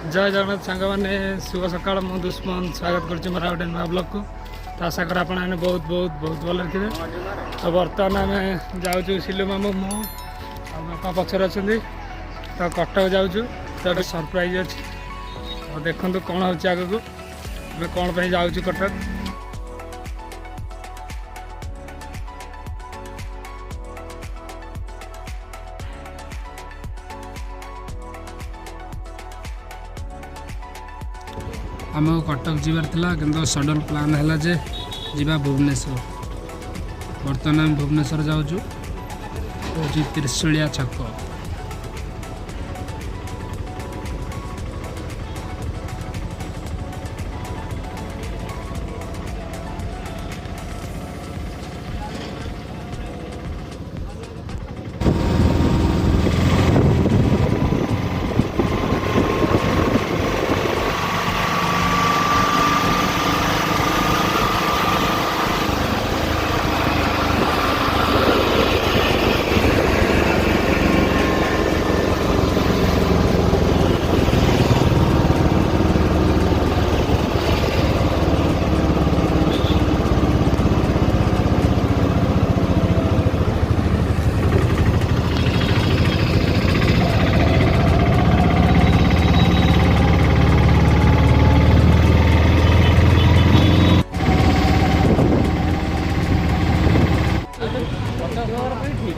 जय जगन्नाथ सांग मैंने शुभ सकाल मु दुष्मन स्वागत कर मोर गोटे नुआ ब्लॉग को तो आशा कर आप बहुत बहुत बहुत भल थे। तो बर्तमान आम जाऊँ सिलु मामू मु बापा पचर अच्छा तो कटक जाऊँ तो गोटे सरप्राइज अच्छी तो देखो कौन हो आगे कौन पर जाऊँ कटक। आम कटक जीवार थिला किंतु सडन प्लान है जे जीवा भुवनेश्वर। बर्तमान आम भुवनेश्वर जाऊँ त्रिशूलिया छक।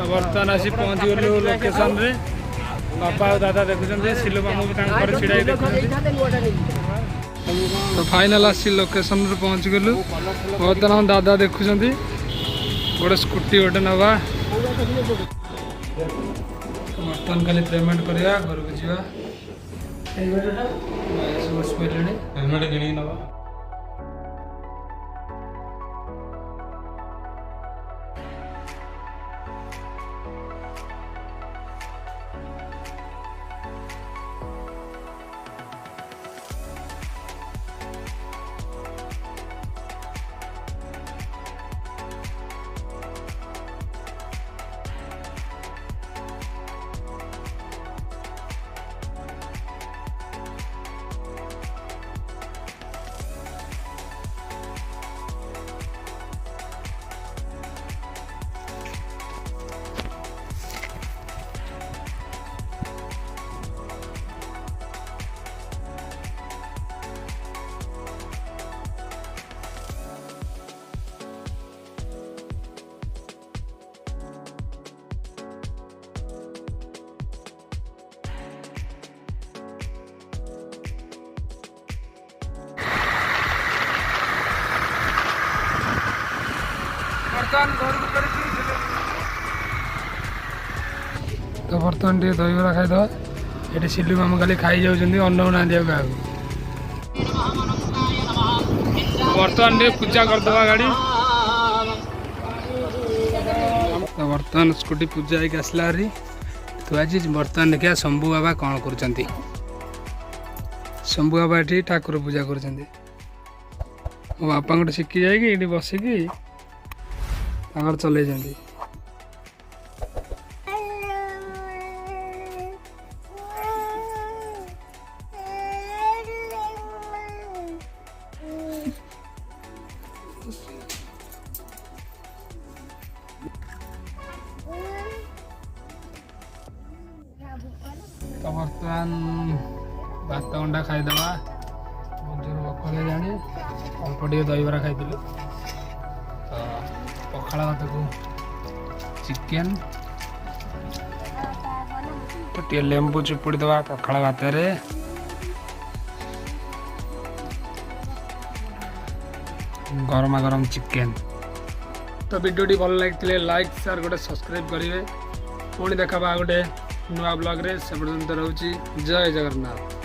बर्तमान आसी पहुँच गलु लोकेशन रे। बापा और दादा देखुं सिलु मामू भी छिड़ाई देखुं। तो फाइनल आसी लोकेशन रे पहुँच गलु। बर्तमान दादा देखुं गोटे स्कूटी गोटे नवा। बर्तमान खाली पेमेंट करवा घर को जावा। हेलमेट किणी नवा। तो बर्तमान टे दहीबरा खाईदे। ये सिलु मामू खाली खाई जाऊँ अन्न ना दिया क्या बर्तमान टे पूजा करदे गाड़ी। तो बर्तमान स्कूटी पूजा होगी आसला हारी तो आज बर्तमान देखिए शंभु बाबा कौन कर। शंभु बाबा ये ठाकुर पूजा कर मो बापा गोटे शिखी जाए ये बसिकी चल तो बर्तमान भात अंडा खाईदे जोर भोक जानी अल्प टे दहीबरा खाई तो पखाड़ भात को चिकेन तो टे लेंबू चिपुड़ी दवा पखाड़ भात रे। गरमा गरम चिकेन। तो वीडियो भल लगी लाइक शेयर गोटे सब्सक्राइब करेंगे। पुणी देखा गोटे नुआ ब्लॉग रे से पर्यंत रोची। जय जगन्नाथ।